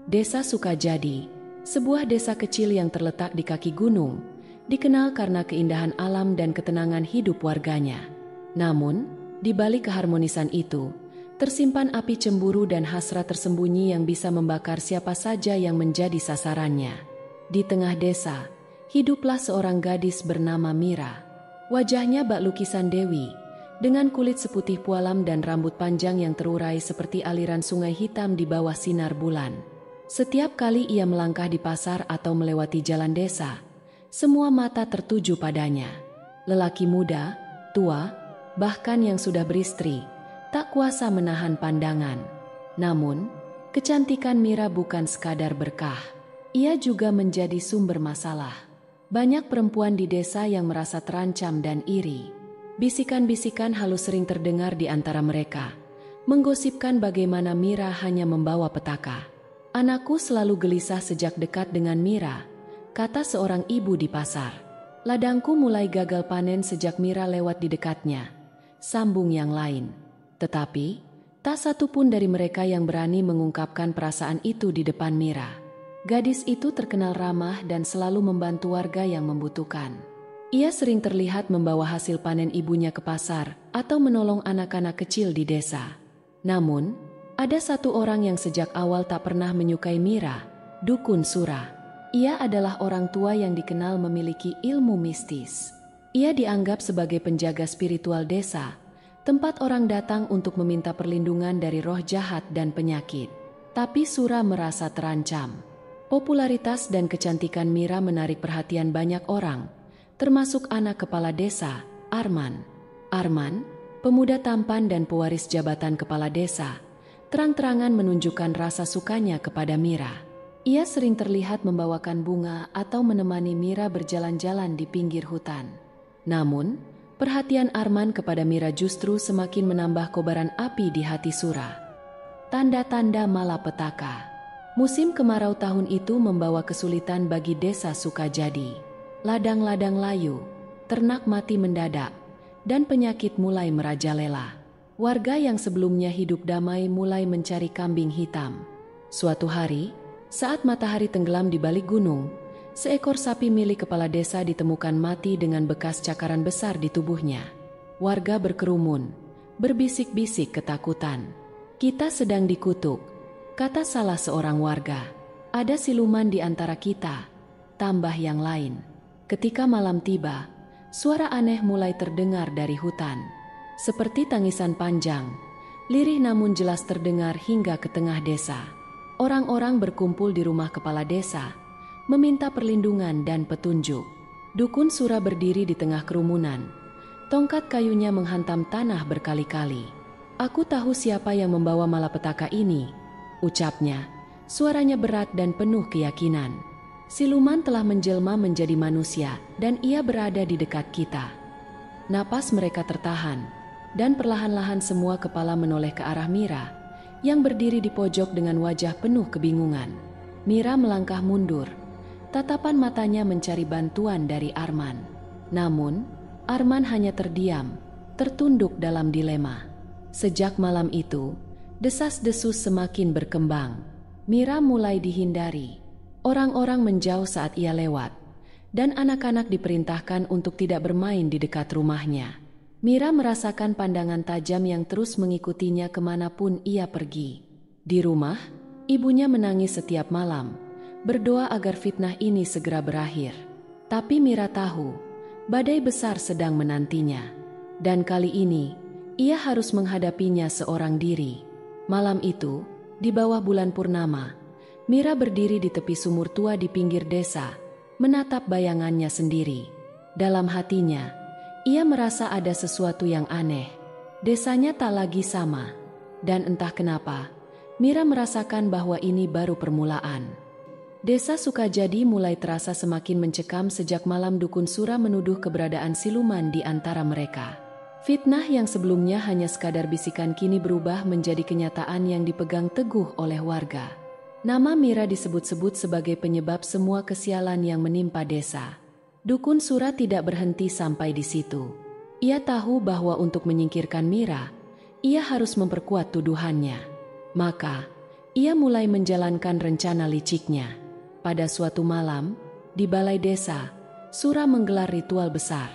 Desa Sukajadi, sebuah desa kecil yang terletak di kaki gunung, dikenal karena keindahan alam dan ketenangan hidup warganya. Namun, di balik keharmonisan itu, tersimpan api cemburu dan hasrat tersembunyi yang bisa membakar siapa saja yang menjadi sasarannya. Di tengah desa, hiduplah seorang gadis bernama Mira. Wajahnya bak lukisan Dewi, dengan kulit seputih pualam dan rambut panjang yang terurai seperti aliran sungai hitam di bawah sinar bulan. Setiap kali ia melangkah di pasar atau melewati jalan desa, semua mata tertuju padanya. Lelaki muda, tua, bahkan yang sudah beristri, tak kuasa menahan pandangan. Namun, kecantikan Mira bukan sekadar berkah. Ia juga menjadi sumber masalah. Banyak perempuan di desa yang merasa terancam dan iri. Bisikan-bisikan halus sering terdengar di antara mereka, menggosipkan bagaimana Mira hanya membawa petaka. "Anakku selalu gelisah sejak dekat dengan Mira," kata seorang ibu di pasar. "Ladangku mulai gagal panen sejak Mira lewat di dekatnya," sambung yang lain. Tetapi, tak satu pun dari mereka yang berani mengungkapkan perasaan itu di depan Mira. Gadis itu terkenal ramah dan selalu membantu warga yang membutuhkan. Ia sering terlihat membawa hasil panen ibunya ke pasar atau menolong anak-anak kecil di desa. Namun, ada satu orang yang sejak awal tak pernah menyukai Mira, Dukun Sura. Ia adalah orang tua yang dikenal memiliki ilmu mistis. Ia dianggap sebagai penjaga spiritual desa, tempat orang datang untuk meminta perlindungan dari roh jahat dan penyakit. Tapi Sura merasa terancam. Popularitas dan kecantikan Mira menarik perhatian banyak orang, termasuk anak kepala desa, Arman. Arman, pemuda tampan dan pewaris jabatan kepala desa, terang-terangan menunjukkan rasa sukanya kepada Mira. Ia sering terlihat membawakan bunga atau menemani Mira berjalan-jalan di pinggir hutan. Namun, perhatian Arman kepada Mira justru semakin menambah kobaran api di hati Sura. Tanda-tanda malapetaka. Musim kemarau tahun itu membawa kesulitan bagi desa Sukajadi. Ladang-ladang layu, ternak mati mendadak, dan penyakit mulai merajalela. Warga yang sebelumnya hidup damai mulai mencari kambing hitam. Suatu hari, saat matahari tenggelam di balik gunung, seekor sapi milik kepala desa ditemukan mati dengan bekas cakaran besar di tubuhnya. Warga berkerumun, berbisik-bisik ketakutan. "Kita sedang dikutuk," kata salah seorang warga. "Ada siluman di antara kita," tambah yang lain. Ketika malam tiba, suara aneh mulai terdengar dari hutan. Seperti tangisan panjang, lirih namun jelas terdengar hingga ke tengah desa. Orang-orang berkumpul di rumah kepala desa, meminta perlindungan dan petunjuk. Dukun Sura berdiri di tengah kerumunan. Tongkat kayunya menghantam tanah berkali-kali. "Aku tahu siapa yang membawa malapetaka ini," ucapnya. Suaranya berat dan penuh keyakinan. "Siluman telah menjelma menjadi manusia dan ia berada di dekat kita." Napas mereka tertahan, dan perlahan-lahan semua kepala menoleh ke arah Mira, yang berdiri di pojok dengan wajah penuh kebingungan. Mira melangkah mundur. Tatapan matanya mencari bantuan dari Arman. Namun, Arman hanya terdiam, tertunduk dalam dilema. Sejak malam itu, desas-desus semakin berkembang. Mira mulai dihindari. Orang-orang menjauh saat ia lewat, dan anak-anak diperintahkan untuk tidak bermain di dekat rumahnya. Mira merasakan pandangan tajam yang terus mengikutinya kemanapun ia pergi. Di rumah, ibunya menangis setiap malam, berdoa agar fitnah ini segera berakhir. Tapi Mira tahu, badai besar sedang menantinya, dan kali ini, ia harus menghadapinya seorang diri. Malam itu, di bawah bulan purnama, Mira berdiri di tepi sumur tua di pinggir desa, menatap bayangannya sendiri. Dalam hatinya, ia merasa ada sesuatu yang aneh. Desanya tak lagi sama, dan entah kenapa, Mira merasakan bahwa ini baru permulaan. Desa Sukajadi mulai terasa semakin mencekam sejak malam Dukun Sura menuduh keberadaan siluman di antara mereka. Fitnah yang sebelumnya hanya sekadar bisikan kini berubah menjadi kenyataan yang dipegang teguh oleh warga. Nama Mira disebut-sebut sebagai penyebab semua kesialan yang menimpa desa. Dukun Sura tidak berhenti sampai di situ. Ia tahu bahwa untuk menyingkirkan Mira, ia harus memperkuat tuduhannya. Maka, ia mulai menjalankan rencana liciknya. Pada suatu malam, di balai desa, Sura menggelar ritual besar.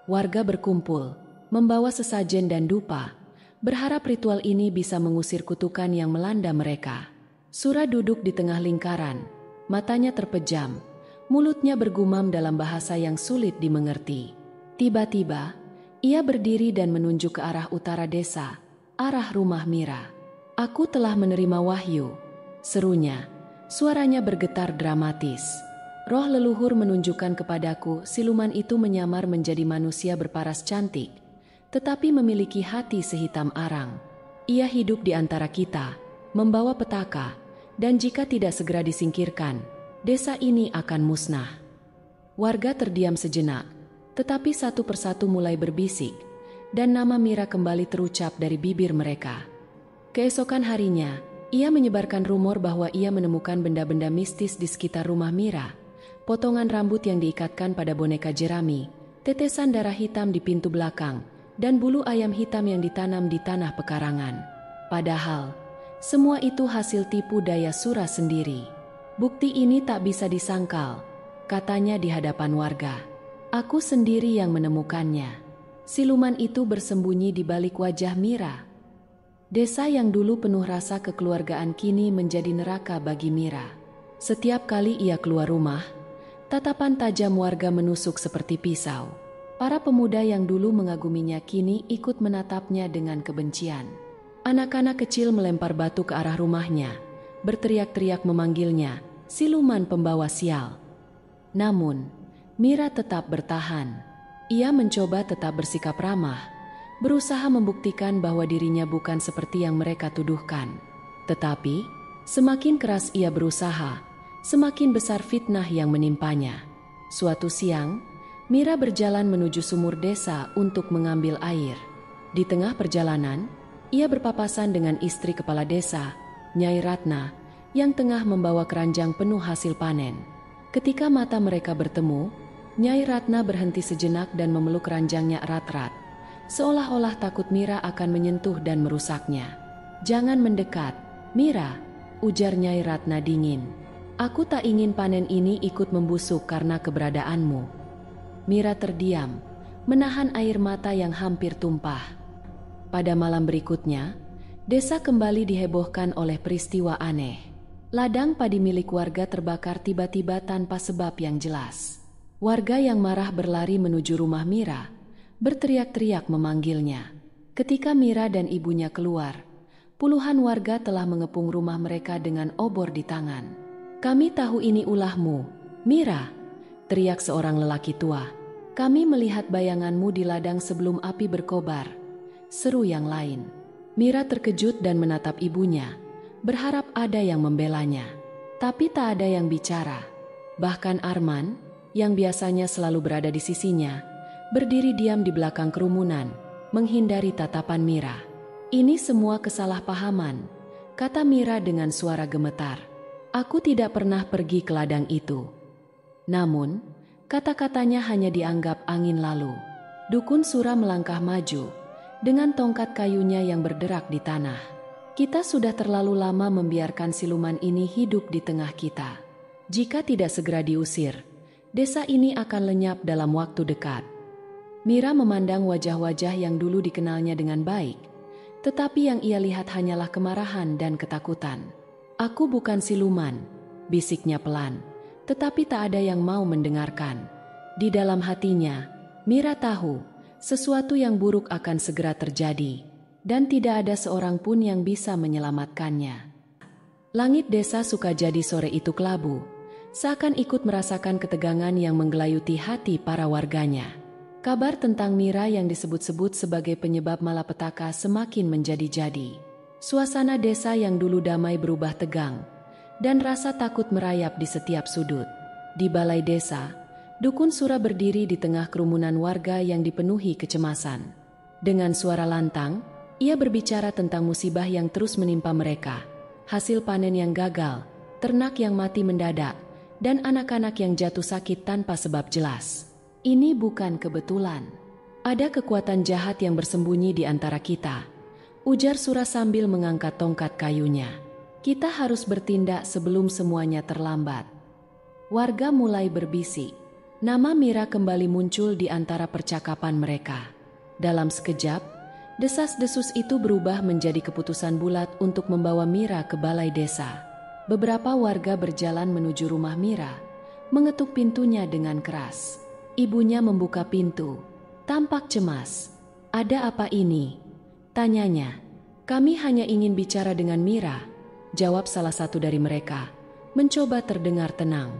Warga berkumpul, membawa sesajen dan dupa, berharap ritual ini bisa mengusir kutukan yang melanda mereka. Sura duduk di tengah lingkaran, matanya terpejam, mulutnya bergumam dalam bahasa yang sulit dimengerti. Tiba-tiba, ia berdiri dan menunjuk ke arah utara desa, arah rumah Mira. "Aku telah menerima wahyu," serunya. Suaranya bergetar dramatis. "Roh leluhur menunjukkan kepadaku siluman itu menyamar menjadi manusia berparas cantik, tetapi memiliki hati sehitam arang. Ia hidup di antara kita, membawa petaka, dan jika tidak segera disingkirkan, desa ini akan musnah." Warga terdiam sejenak, tetapi satu persatu mulai berbisik, dan nama Mira kembali terucap dari bibir mereka. Keesokan harinya, ia menyebarkan rumor bahwa ia menemukan benda-benda mistis di sekitar rumah Mira, potongan rambut yang diikatkan pada boneka jerami, tetesan darah hitam di pintu belakang, dan bulu ayam hitam yang ditanam di tanah pekarangan. Padahal, semua itu hasil tipu daya Sura sendiri. "Bukti ini tak bisa disangkal," katanya di hadapan warga. "Aku sendiri yang menemukannya." Siluman itu bersembunyi di balik wajah Mira. Desa yang dulu penuh rasa kekeluargaan kini menjadi neraka bagi Mira. Setiap kali ia keluar rumah, tatapan tajam warga menusuk seperti pisau. Para pemuda yang dulu mengaguminya kini ikut menatapnya dengan kebencian. Anak-anak kecil melempar batu ke arah rumahnya, berteriak-teriak memanggilnya, "Siluman pembawa sial." Namun, Mira tetap bertahan. Ia mencoba tetap bersikap ramah, berusaha membuktikan bahwa dirinya bukan seperti yang mereka tuduhkan. Tetapi, semakin keras ia berusaha, semakin besar fitnah yang menimpanya. Suatu siang, Mira berjalan menuju sumur desa untuk mengambil air. Di tengah perjalanan, ia berpapasan dengan istri kepala desa, Nyai Ratna, yang tengah membawa keranjang penuh hasil panen. Ketika mata mereka bertemu, Nyai Ratna berhenti sejenak dan memeluk keranjangnya erat-erat, seolah-olah takut Mira akan menyentuh dan merusaknya. "Jangan mendekat, Mira," ujar Nyai Ratna dingin. "Aku tak ingin panen ini ikut membusuk karena keberadaanmu." Mira terdiam, menahan air mata yang hampir tumpah. Pada malam berikutnya, desa kembali dihebohkan oleh peristiwa aneh. Ladang padi milik warga terbakar tiba-tiba tanpa sebab yang jelas. Warga yang marah berlari menuju rumah Mira, berteriak-teriak memanggilnya. Ketika Mira dan ibunya keluar, puluhan warga telah mengepung rumah mereka dengan obor di tangan. "Kami tahu ini ulahmu, Mira," teriak seorang lelaki tua. "Kami melihat bayanganmu di ladang sebelum api berkobar," seru yang lain. Mira terkejut dan menatap ibunya, berharap ada yang membelanya. Tapi tak ada yang bicara. Bahkan Arman, yang biasanya selalu berada di sisinya, berdiri diam di belakang kerumunan, menghindari tatapan Mira. "Ini semua kesalahpahaman," kata Mira dengan suara gemetar. "Aku tidak pernah pergi ke ladang itu." Namun, kata-katanya hanya dianggap angin lalu. Dukun Sura melangkah maju, dengan tongkat kayunya yang berderak di tanah. "Kita sudah terlalu lama membiarkan siluman ini hidup di tengah kita. Jika tidak segera diusir, desa ini akan lenyap dalam waktu dekat." Mira memandang wajah-wajah yang dulu dikenalnya dengan baik, tetapi yang ia lihat hanyalah kemarahan dan ketakutan. "Aku bukan siluman," bisiknya pelan, tetapi tak ada yang mau mendengarkan. Di dalam hatinya, Mira tahu sesuatu yang buruk akan segera terjadi, dan tidak ada seorang pun yang bisa menyelamatkannya. Langit desa Sukajadi sore itu kelabu, seakan ikut merasakan ketegangan yang menggelayuti hati para warganya. Kabar tentang Mira yang disebut-sebut sebagai penyebab malapetaka semakin menjadi-jadi. Suasana desa yang dulu damai berubah tegang, dan rasa takut merayap di setiap sudut. Di balai desa, Dukun Sura berdiri di tengah kerumunan warga yang dipenuhi kecemasan. Dengan suara lantang, ia berbicara tentang musibah yang terus menimpa mereka, hasil panen yang gagal, ternak yang mati mendadak, dan anak-anak yang jatuh sakit tanpa sebab jelas. "Ini bukan kebetulan. Ada kekuatan jahat yang bersembunyi di antara kita," ujar Sura sambil mengangkat tongkat kayunya. Kita harus bertindak sebelum semuanya terlambat. Warga mulai berbisik. Nama Mira kembali muncul di antara percakapan mereka. Dalam sekejap, desas-desus itu berubah menjadi keputusan bulat untuk membawa Mira ke balai desa. Beberapa warga berjalan menuju rumah Mira, mengetuk pintunya dengan keras. Ibunya membuka pintu, tampak cemas. "Ada apa ini?" tanyanya. "Kami hanya ingin bicara dengan Mira," jawab salah satu dari mereka, mencoba terdengar tenang.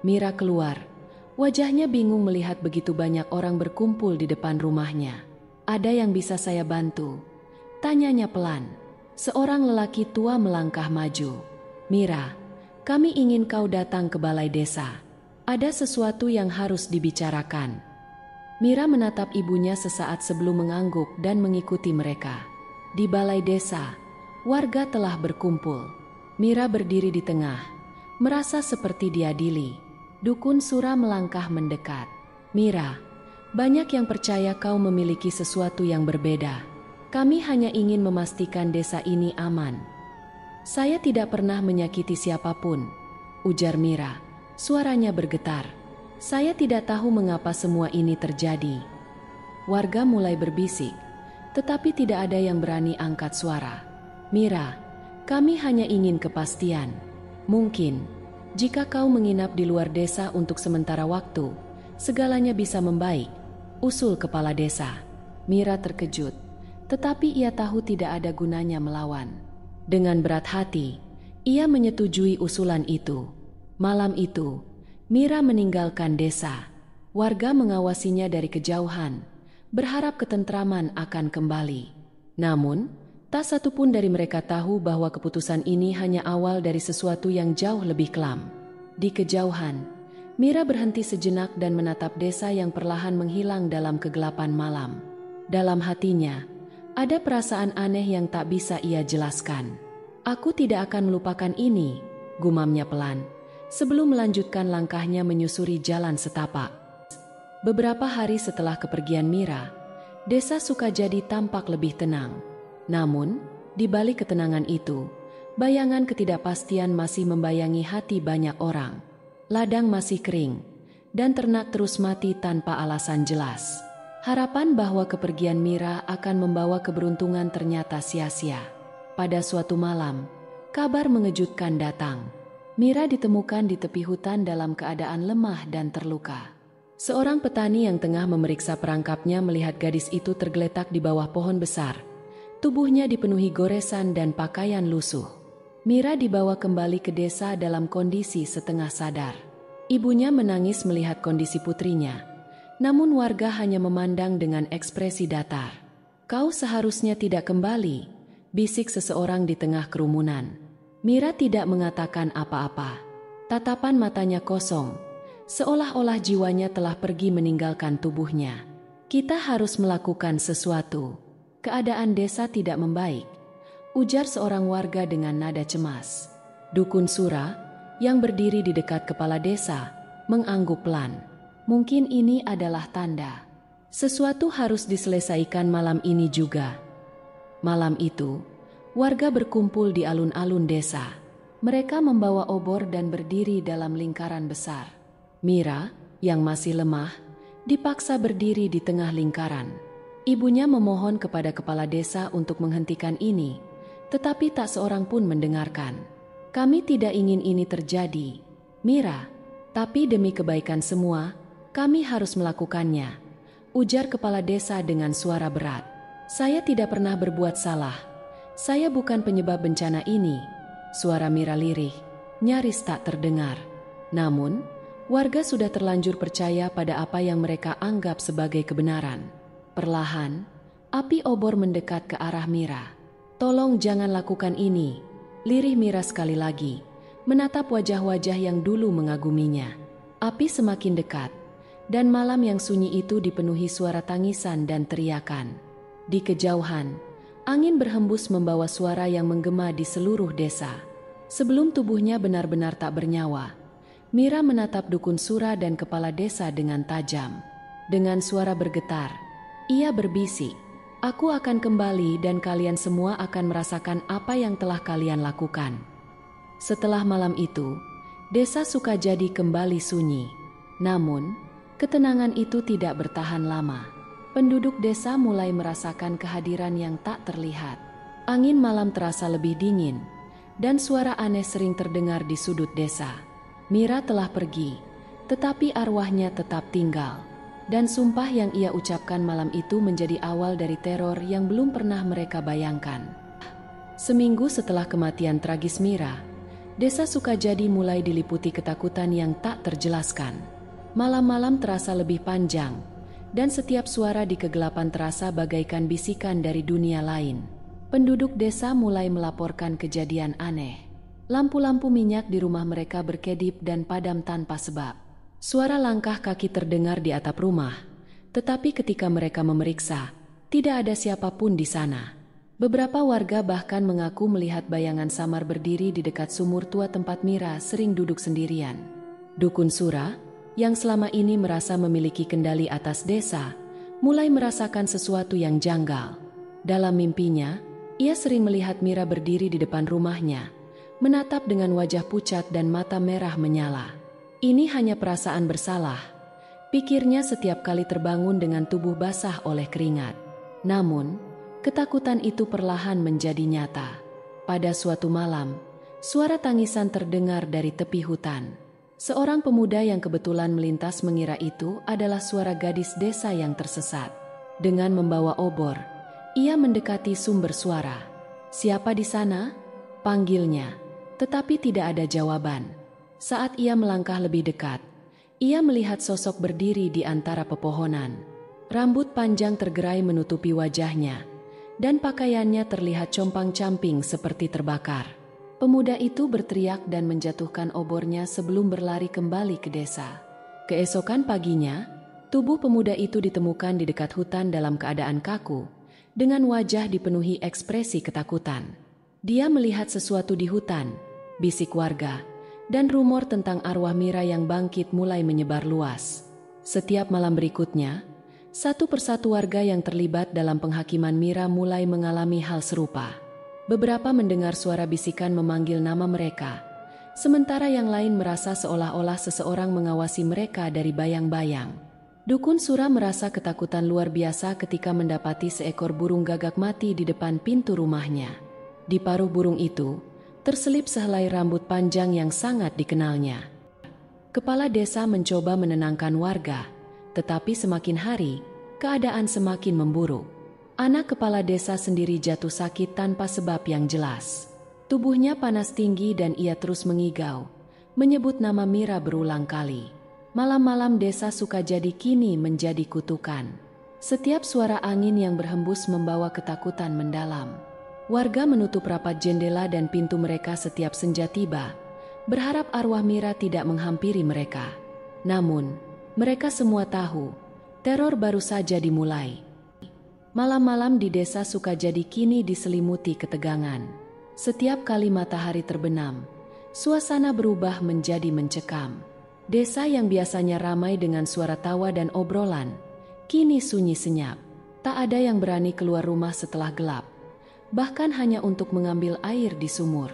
Mira keluar. Wajahnya bingung melihat begitu banyak orang berkumpul di depan rumahnya. "Ada yang bisa saya bantu?" tanyanya pelan. Seorang lelaki tua melangkah maju. "Mira, kami ingin kau datang ke balai desa. Ada sesuatu yang harus dibicarakan." Mira menatap ibunya sesaat sebelum mengangguk dan mengikuti mereka. Di balai desa, warga telah berkumpul. Mira berdiri di tengah, merasa seperti diadili. Dukun Sura melangkah mendekat. "Mira, banyak yang percaya kau memiliki sesuatu yang berbeda. Kami hanya ingin memastikan desa ini aman." "Saya tidak pernah menyakiti siapapun," ujar Mira. Suaranya bergetar. "Saya tidak tahu mengapa semua ini terjadi." Warga mulai berbisik, tetapi tidak ada yang berani angkat suara. "Mira, kami hanya ingin kepastian. Mungkin, jika kau menginap di luar desa untuk sementara waktu, segalanya bisa membaik," usul kepala desa. Mira terkejut, tetapi ia tahu tidak ada gunanya melawan. Dengan berat hati, ia menyetujui usulan itu. Malam itu, Mira meninggalkan desa. Warga mengawasinya dari kejauhan, berharap ketentraman akan kembali. Namun, tak satu pun dari mereka tahu bahwa keputusan ini hanya awal dari sesuatu yang jauh lebih kelam. Di kejauhan, Mira berhenti sejenak dan menatap desa yang perlahan menghilang dalam kegelapan malam. Dalam hatinya, ada perasaan aneh yang tak bisa ia jelaskan. "Aku tidak akan melupakan ini," gumamnya pelan, sebelum melanjutkan langkahnya menyusuri jalan setapak. Beberapa hari setelah kepergian Mira, desa Sukajadi tampak lebih tenang. Namun, di balik ketenangan itu, bayangan ketidakpastian masih membayangi hati banyak orang. Ladang masih kering, dan ternak terus mati tanpa alasan jelas. Harapan bahwa kepergian Mira akan membawa keberuntungan ternyata sia-sia. Pada suatu malam, kabar mengejutkan datang. Mira ditemukan di tepi hutan dalam keadaan lemah dan terluka. Seorang petani yang tengah memeriksa perangkapnya melihat gadis itu tergeletak di bawah pohon besar. Tubuhnya dipenuhi goresan dan pakaian lusuh. Mira dibawa kembali ke desa dalam kondisi setengah sadar. Ibunya menangis melihat kondisi putrinya. Namun warga hanya memandang dengan ekspresi datar. "Kau seharusnya tidak kembali," bisik seseorang di tengah kerumunan. Mira tidak mengatakan apa-apa. Tatapan matanya kosong, seolah-olah jiwanya telah pergi meninggalkan tubuhnya. "Kita harus melakukan sesuatu. Keadaan desa tidak membaik," ujar seorang warga dengan nada cemas. Dukun Sura, yang berdiri di dekat kepala desa, mengangguk pelan. "Mungkin ini adalah tanda. Sesuatu harus diselesaikan malam ini juga." Malam itu, warga berkumpul di alun-alun desa. Mereka membawa obor dan berdiri dalam lingkaran besar. Mira, yang masih lemah, dipaksa berdiri di tengah lingkaran. Ibunya memohon kepada kepala desa untuk menghentikan ini, tetapi tak seorang pun mendengarkan. "Kami tidak ingin ini terjadi, Mira, tapi demi kebaikan semua, kami harus melakukannya," ujar kepala desa dengan suara berat. "Saya tidak pernah berbuat salah. Saya bukan penyebab bencana ini," suara Mira lirih, nyaris tak terdengar. Namun, warga sudah terlanjur percaya pada apa yang mereka anggap sebagai kebenaran. Perlahan, api obor mendekat ke arah Mira. "Tolong jangan lakukan ini," lirih Mira sekali lagi, menatap wajah-wajah yang dulu mengaguminya. Api semakin dekat, dan malam yang sunyi itu dipenuhi suara tangisan dan teriakan. Di kejauhan, angin berhembus membawa suara yang menggema di seluruh desa. Sebelum tubuhnya benar-benar tak bernyawa, Mira menatap dukun Sura dan kepala desa dengan tajam. Dengan suara bergetar, ia berbisik, "Aku akan kembali dan kalian semua akan merasakan apa yang telah kalian lakukan." Setelah malam itu, desa Sukajadi kembali sunyi. Namun, ketenangan itu tidak bertahan lama. Penduduk desa mulai merasakan kehadiran yang tak terlihat. Angin malam terasa lebih dingin, dan suara aneh sering terdengar di sudut desa. Mira telah pergi, tetapi arwahnya tetap tinggal. Dan sumpah yang ia ucapkan malam itu menjadi awal dari teror yang belum pernah mereka bayangkan. Seminggu setelah kematian tragis Mira, desa Sukajadi mulai diliputi ketakutan yang tak terjelaskan. Malam-malam terasa lebih panjang, dan setiap suara di kegelapan terasa bagaikan bisikan dari dunia lain. Penduduk desa mulai melaporkan kejadian aneh. Lampu-lampu minyak di rumah mereka berkedip dan padam tanpa sebab. Suara langkah kaki terdengar di atap rumah, tetapi ketika mereka memeriksa, tidak ada siapapun di sana. Beberapa warga bahkan mengaku melihat bayangan samar berdiri di dekat sumur tua tempat Mira sering duduk sendirian. Dukun Sura, yang selama ini merasa memiliki kendali atas desa, mulai merasakan sesuatu yang janggal. Dalam mimpinya, ia sering melihat Mira berdiri di depan rumahnya, menatap dengan wajah pucat dan mata merah menyala. Ini hanya perasaan bersalah, pikirnya setiap kali terbangun dengan tubuh basah oleh keringat. Namun, ketakutan itu perlahan menjadi nyata. Pada suatu malam, suara tangisan terdengar dari tepi hutan. Seorang pemuda yang kebetulan melintas mengira itu adalah suara gadis desa yang tersesat. Dengan membawa obor, ia mendekati sumber suara. "Siapa di sana?" panggilnya, tetapi tidak ada jawaban. Saat ia melangkah lebih dekat, ia melihat sosok berdiri di antara pepohonan. Rambut panjang tergerai menutupi wajahnya, dan pakaiannya terlihat compang-camping seperti terbakar. Pemuda itu berteriak dan menjatuhkan obornya sebelum berlari kembali ke desa. Keesokan paginya, tubuh pemuda itu ditemukan di dekat hutan dalam keadaan kaku, dengan wajah dipenuhi ekspresi ketakutan. Dia melihat sesuatu di hutan, bisik warga, dan rumor tentang arwah Mira yang bangkit mulai menyebar luas. Setiap malam berikutnya, satu persatu warga yang terlibat dalam penghakiman Mira mulai mengalami hal serupa. Beberapa mendengar suara bisikan memanggil nama mereka, sementara yang lain merasa seolah-olah seseorang mengawasi mereka dari bayang-bayang. Dukun Sura merasa ketakutan luar biasa ketika mendapati seekor burung gagak mati di depan pintu rumahnya. Di paruh burung itu, terselip sehelai rambut panjang yang sangat dikenalnya. Kepala desa mencoba menenangkan warga, tetapi semakin hari, keadaan semakin memburuk. Anak kepala desa sendiri jatuh sakit tanpa sebab yang jelas. Tubuhnya panas tinggi dan ia terus mengigau, menyebut nama Mira berulang kali. Malam-malam desa Sukajadi kini menjadi kutukan. Setiap suara angin yang berhembus membawa ketakutan mendalam. Warga menutup rapat jendela dan pintu mereka setiap senja tiba, berharap arwah Mira tidak menghampiri mereka. Namun, mereka semua tahu, teror baru saja dimulai. Malam-malam di desa Sukajadi kini diselimuti ketegangan. Setiap kali matahari terbenam, suasana berubah menjadi mencekam. Desa yang biasanya ramai dengan suara tawa dan obrolan, kini sunyi senyap. Tak ada yang berani keluar rumah setelah gelap, bahkan hanya untuk mengambil air di sumur.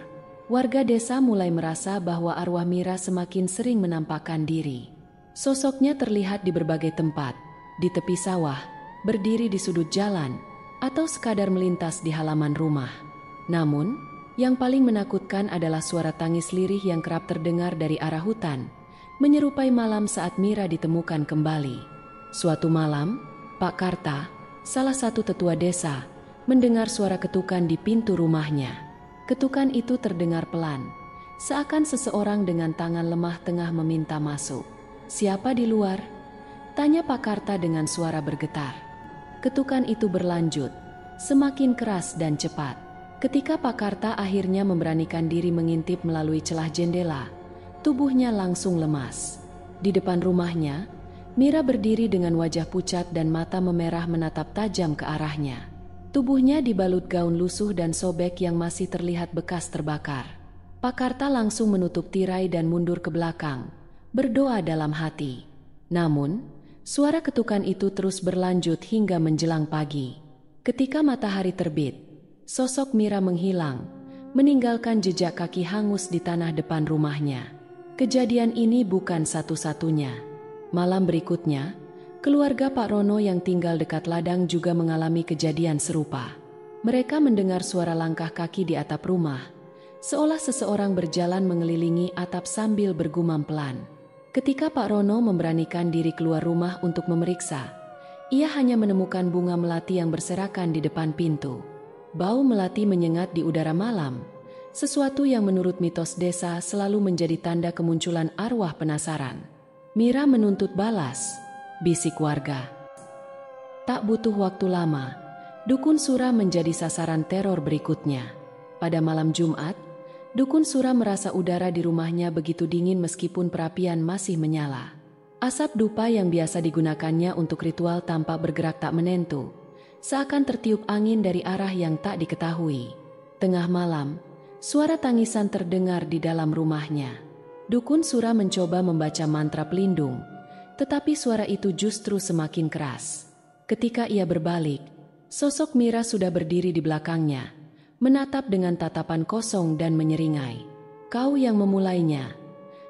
Warga desa mulai merasa bahwa arwah Mira semakin sering menampakkan diri. Sosoknya terlihat di berbagai tempat, di tepi sawah, berdiri di sudut jalan, atau sekadar melintas di halaman rumah. Namun, yang paling menakutkan adalah suara tangis lirih yang kerap terdengar dari arah hutan, menyerupai malam saat Mira ditemukan kembali. Suatu malam, Pak Karta, salah satu tetua desa, mendengar suara ketukan di pintu rumahnya. Ketukan itu terdengar pelan, seakan seseorang dengan tangan lemah tengah meminta masuk. "Siapa di luar?" tanya Pak Karta dengan suara bergetar. Ketukan itu berlanjut, semakin keras dan cepat. Ketika Pak Karta akhirnya memberanikan diri mengintip melalui celah jendela, tubuhnya langsung lemas. Di depan rumahnya, Mira berdiri dengan wajah pucat dan mata memerah menatap tajam ke arahnya. Tubuhnya dibalut gaun lusuh dan sobek yang masih terlihat bekas terbakar. Pak Karta langsung menutup tirai dan mundur ke belakang, berdoa dalam hati. Namun, suara ketukan itu terus berlanjut hingga menjelang pagi. Ketika matahari terbit, sosok Mira menghilang, meninggalkan jejak kaki hangus di tanah depan rumahnya. Kejadian ini bukan satu-satunya. Malam berikutnya, keluarga Pak Rono yang tinggal dekat ladang juga mengalami kejadian serupa. Mereka mendengar suara langkah kaki di atap rumah, seolah seseorang berjalan mengelilingi atap sambil bergumam pelan. Ketika Pak Rono memberanikan diri keluar rumah untuk memeriksa, ia hanya menemukan bunga melati yang berserakan di depan pintu. Bau melati menyengat di udara malam, sesuatu yang menurut mitos desa selalu menjadi tanda kemunculan arwah penasaran. Mira menuntut balas, bisik warga. Tak butuh waktu lama, Dukun Sura menjadi sasaran teror berikutnya. Pada malam Jumat, Dukun Sura merasa udara di rumahnya begitu dingin meskipun perapian masih menyala. Asap dupa yang biasa digunakannya untuk ritual tampak bergerak tak menentu, seakan tertiup angin dari arah yang tak diketahui. Tengah malam, suara tangisan terdengar di dalam rumahnya. Dukun Sura mencoba membaca mantra pelindung, tetapi suara itu justru semakin keras. Ketika ia berbalik, sosok Mira sudah berdiri di belakangnya, menatap dengan tatapan kosong dan menyeringai. "Kau yang memulainya."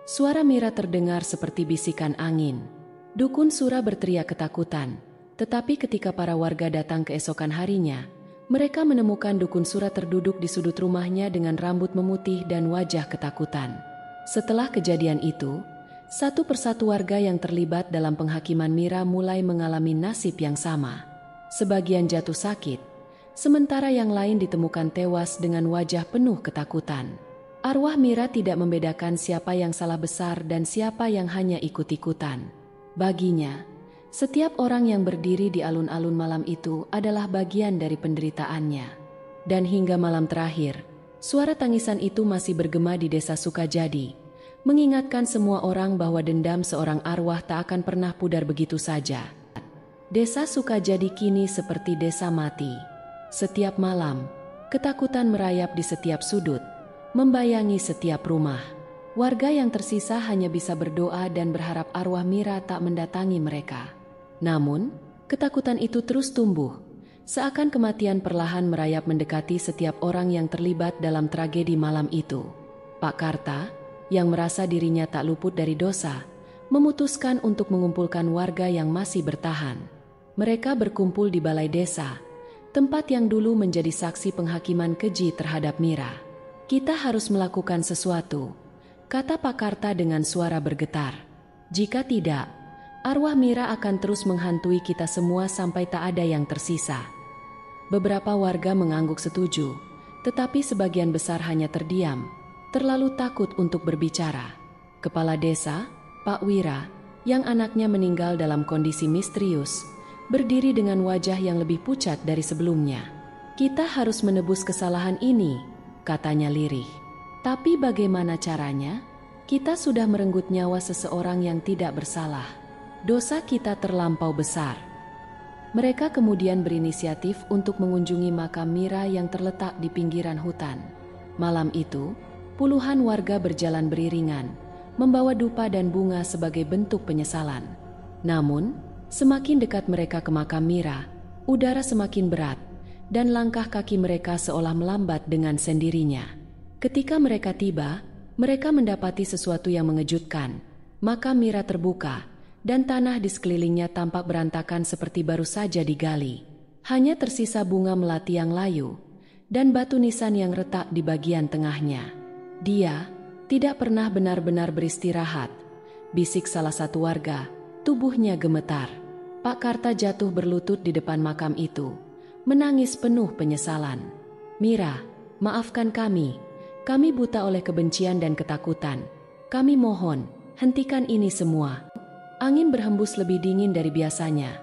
Suara Mira terdengar seperti bisikan angin. Dukun Sura berteriak ketakutan, tetapi ketika para warga datang keesokan harinya, mereka menemukan Dukun Sura terduduk di sudut rumahnya dengan rambut memutih dan wajah ketakutan. Setelah kejadian itu, satu persatu warga yang terlibat dalam penghakiman Mira mulai mengalami nasib yang sama. Sebagian jatuh sakit, sementara yang lain ditemukan tewas dengan wajah penuh ketakutan. Arwah Mira tidak membedakan siapa yang salah besar dan siapa yang hanya ikut-ikutan. Baginya, setiap orang yang berdiri di alun-alun malam itu adalah bagian dari penderitaannya. Dan hingga malam terakhir, suara tangisan itu masih bergema di desa Sukajadi, mengingatkan semua orang bahwa dendam seorang arwah tak akan pernah pudar begitu saja. Desa Sukajadi kini seperti desa mati. Setiap malam, ketakutan merayap di setiap sudut, membayangi setiap rumah. Warga yang tersisa hanya bisa berdoa dan berharap arwah Mira tak mendatangi mereka. Namun, ketakutan itu terus tumbuh, seakan kematian perlahan merayap mendekati setiap orang yang terlibat dalam tragedi malam itu. Pak Karta, yang merasa dirinya tak luput dari dosa, memutuskan untuk mengumpulkan warga yang masih bertahan. Mereka berkumpul di balai desa, tempat yang dulu menjadi saksi penghakiman keji terhadap Mira. "Kita harus melakukan sesuatu," kata Pak Karta dengan suara bergetar. "Jika tidak, arwah Mira akan terus menghantui kita semua sampai tak ada yang tersisa." Beberapa warga mengangguk setuju, tetapi sebagian besar hanya terdiam, terlalu takut untuk berbicara. Kepala desa, Pak Wira, yang anaknya meninggal dalam kondisi misterius, berdiri dengan wajah yang lebih pucat dari sebelumnya. "Kita harus menebus kesalahan ini," katanya lirih. "Tapi bagaimana caranya? Kita sudah merenggut nyawa seseorang yang tidak bersalah. Dosa kita terlampau besar." Mereka kemudian berinisiatif untuk mengunjungi makam Mira yang terletak di pinggiran hutan. Malam itu, puluhan warga berjalan beriringan, membawa dupa dan bunga sebagai bentuk penyesalan. Namun, semakin dekat mereka ke makam Mira, udara semakin berat, dan langkah kaki mereka seolah melambat dengan sendirinya. Ketika mereka tiba, mereka mendapati sesuatu yang mengejutkan. Makam Mira terbuka, dan tanah di sekelilingnya tampak berantakan seperti baru saja digali. Hanya tersisa bunga melati yang layu, dan batu nisan yang retak di bagian tengahnya. "Dia tidak pernah benar-benar beristirahat," bisik salah satu warga, tubuhnya gemetar. Pak Karta jatuh berlutut di depan makam itu, menangis penuh penyesalan. "Mira, maafkan kami. Kami buta oleh kebencian dan ketakutan. Kami mohon, hentikan ini semua." Angin berhembus lebih dingin dari biasanya,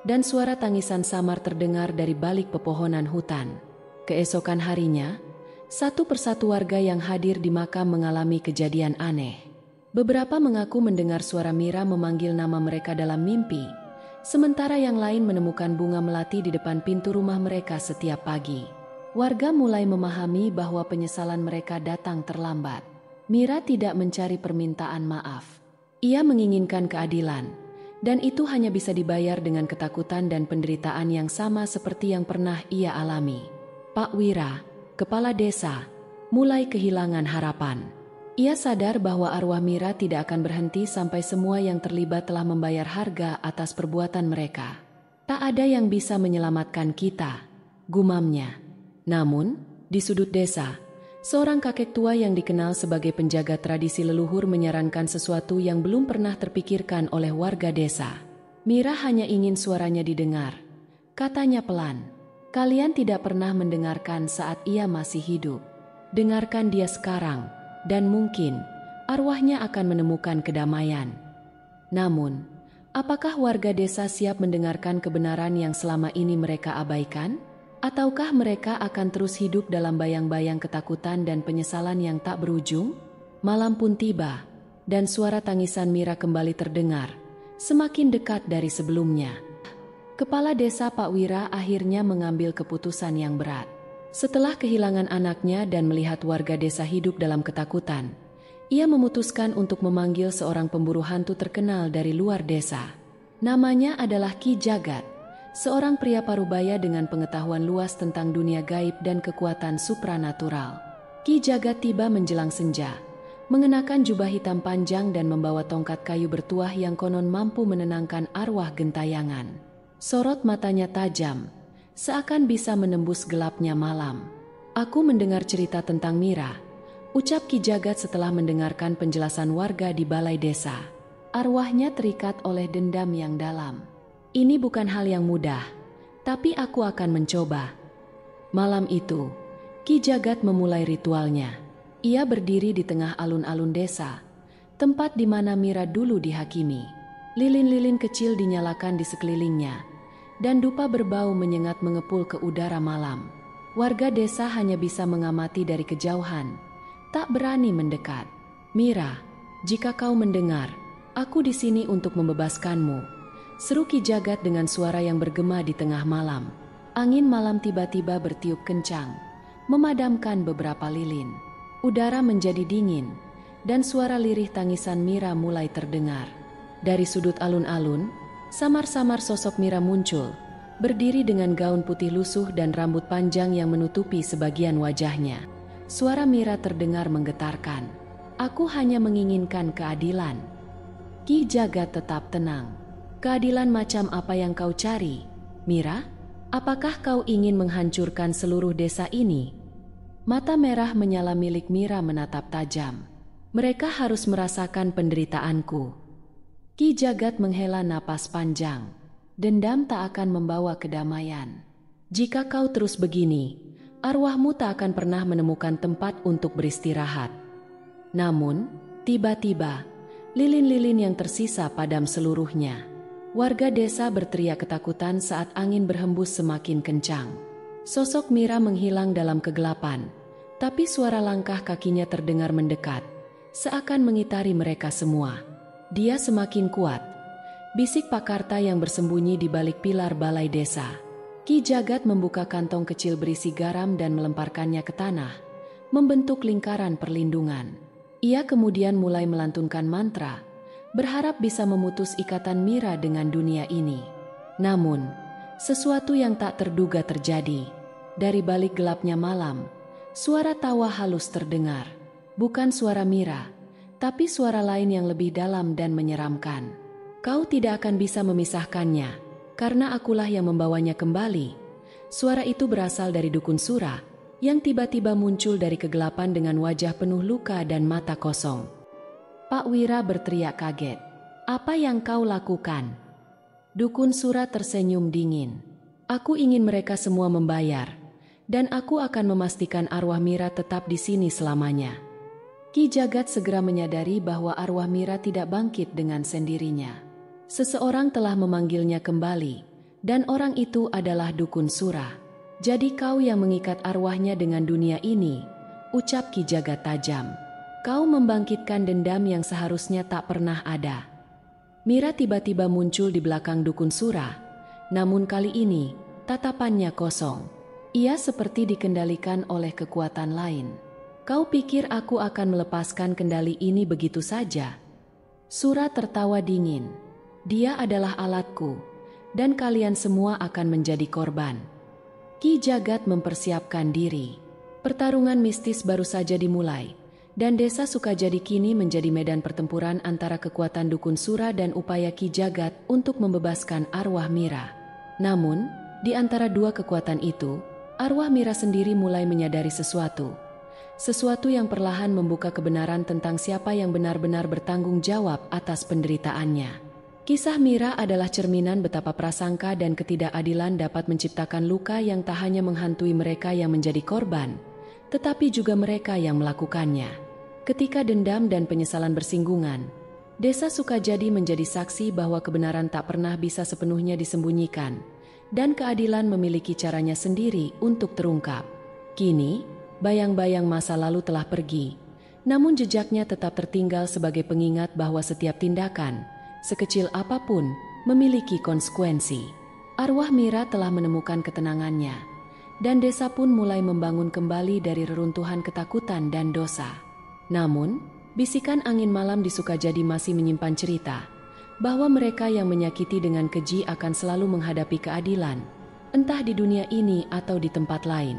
dan suara tangisan samar terdengar dari balik pepohonan hutan. Keesokan harinya, satu persatu warga yang hadir di makam mengalami kejadian aneh. Beberapa mengaku mendengar suara Mira memanggil nama mereka dalam mimpi, sementara yang lain menemukan bunga melati di depan pintu rumah mereka setiap pagi. Warga mulai memahami bahwa penyesalan mereka datang terlambat. Mira tidak mencari permintaan maaf. Ia menginginkan keadilan, dan itu hanya bisa dibayar dengan ketakutan dan penderitaan yang sama seperti yang pernah ia alami. Pak Wira, kepala desa, mulai kehilangan harapan. Ia sadar bahwa arwah Mira tidak akan berhenti sampai semua yang terlibat telah membayar harga atas perbuatan mereka. Tak ada yang bisa menyelamatkan kita, gumamnya. Namun, di sudut desa, seorang kakek tua yang dikenal sebagai penjaga tradisi leluhur menyarankan sesuatu yang belum pernah terpikirkan oleh warga desa. Mira hanya ingin suaranya didengar. Katanya pelan, "Kalian tidak pernah mendengarkan saat ia masih hidup. Dengarkan dia sekarang. Dan mungkin arwahnya akan menemukan kedamaian." Namun, apakah warga desa siap mendengarkan kebenaran yang selama ini mereka abaikan? Ataukah mereka akan terus hidup dalam bayang-bayang ketakutan dan penyesalan yang tak berujung? Malam pun tiba, dan suara tangisan Mira kembali terdengar, semakin dekat dari sebelumnya. Kepala desa Pak Wira akhirnya mengambil keputusan yang berat. Setelah kehilangan anaknya dan melihat warga desa hidup dalam ketakutan, ia memutuskan untuk memanggil seorang pemburu hantu terkenal dari luar desa. Namanya adalah Ki Jagat, seorang pria parubaya dengan pengetahuan luas tentang dunia gaib dan kekuatan supranatural. Ki Jagat tiba menjelang senja, mengenakan jubah hitam panjang dan membawa tongkat kayu bertuah yang konon mampu menenangkan arwah gentayangan. Sorot matanya tajam, seakan bisa menembus gelapnya malam. "Aku mendengar cerita tentang Mira," ucap Ki Jagat setelah mendengarkan penjelasan warga di balai desa. Arwahnya terikat oleh dendam yang dalam. "Ini bukan hal yang mudah, tapi aku akan mencoba." Malam itu, Ki Jagat memulai ritualnya. Ia berdiri di tengah alun-alun desa, tempat di mana Mira dulu dihakimi. Lilin-lilin kecil dinyalakan di sekelilingnya, dan dupa berbau menyengat mengepul ke udara malam. Warga desa hanya bisa mengamati dari kejauhan, tak berani mendekat. "Mira, jika kau mendengar, aku di sini untuk membebaskanmu," seru Ki Jagat dengan suara yang bergema di tengah malam. Angin malam tiba-tiba bertiup kencang, memadamkan beberapa lilin. Udara menjadi dingin, dan suara lirih tangisan Mira mulai terdengar. Dari sudut alun-alun, samar-samar sosok Mira muncul, berdiri dengan gaun putih lusuh dan rambut panjang yang menutupi sebagian wajahnya. Suara Mira terdengar menggetarkan. "Aku hanya menginginkan keadilan." Ki Jagat tetap tenang. "Keadilan macam apa yang kau cari, Mira? Apakah kau ingin menghancurkan seluruh desa ini?" Mata merah menyala milik Mira menatap tajam. "Mereka harus merasakan penderitaanku." Ki Jagat menghela napas panjang. "Dendam tak akan membawa kedamaian. Jika kau terus begini, arwahmu tak akan pernah menemukan tempat untuk beristirahat." Namun, tiba-tiba, lilin-lilin yang tersisa padam seluruhnya. Warga desa berteriak ketakutan saat angin berhembus semakin kencang. Sosok Mira menghilang dalam kegelapan, tapi suara langkah kakinya terdengar mendekat, seakan mengitari mereka semua. "Dia semakin kuat," bisik Pak Karta yang bersembunyi di balik pilar balai desa. Ki Jagat membuka kantong kecil berisi garam dan melemparkannya ke tanah, membentuk lingkaran perlindungan. Ia kemudian mulai melantunkan mantra, berharap bisa memutus ikatan Mira dengan dunia ini. Namun, sesuatu yang tak terduga terjadi. Dari balik gelapnya malam, suara tawa halus terdengar. Bukan suara Mira, tapi suara lain yang lebih dalam dan menyeramkan. "Kau tidak akan bisa memisahkannya, karena akulah yang membawanya kembali." Suara itu berasal dari Dukun Sura, yang tiba-tiba muncul dari kegelapan dengan wajah penuh luka dan mata kosong. Pak Wira berteriak kaget. "Apa yang kau lakukan?" Dukun Sura tersenyum dingin. "Aku ingin mereka semua membayar, dan aku akan memastikan arwah Mira tetap di sini selamanya." Ki Jagat segera menyadari bahwa arwah Mira tidak bangkit dengan sendirinya. Seseorang telah memanggilnya kembali, dan orang itu adalah Dukun Sura. "Jadi kau yang mengikat arwahnya dengan dunia ini," ucap Ki Jagat tajam. "Kau membangkitkan dendam yang seharusnya tak pernah ada." Mira tiba-tiba muncul di belakang Dukun Sura, namun kali ini tatapannya kosong. Ia seperti dikendalikan oleh kekuatan lain. "Kau pikir aku akan melepaskan kendali ini begitu saja?" Sura tertawa dingin. "Dia adalah alatku, dan kalian semua akan menjadi korban." Ki Jagat mempersiapkan diri. Pertarungan mistis baru saja dimulai, dan desa Sukajadi kini menjadi medan pertempuran antara kekuatan Dukun Sura dan upaya Ki Jagat untuk membebaskan arwah Mira. Namun, di antara dua kekuatan itu, arwah Mira sendiri mulai menyadari sesuatu. Sesuatu yang perlahan membuka kebenaran tentang siapa yang benar-benar bertanggung jawab atas penderitaannya. Kisah Mira adalah cerminan betapa prasangka dan ketidakadilan dapat menciptakan luka yang tak hanya menghantui mereka yang menjadi korban, tetapi juga mereka yang melakukannya. Ketika dendam dan penyesalan bersinggungan, desa Sukajadi menjadi saksi bahwa kebenaran tak pernah bisa sepenuhnya disembunyikan, dan keadilan memiliki caranya sendiri untuk terungkap. Kini, bayang-bayang masa lalu telah pergi, namun jejaknya tetap tertinggal sebagai pengingat bahwa setiap tindakan, sekecil apapun, memiliki konsekuensi. Arwah Mira telah menemukan ketenangannya, dan desa pun mulai membangun kembali dari reruntuhan ketakutan dan dosa. Namun, bisikan angin malam di Sukajadi masih menyimpan cerita bahwa mereka yang menyakiti dengan keji akan selalu menghadapi keadilan, entah di dunia ini atau di tempat lain.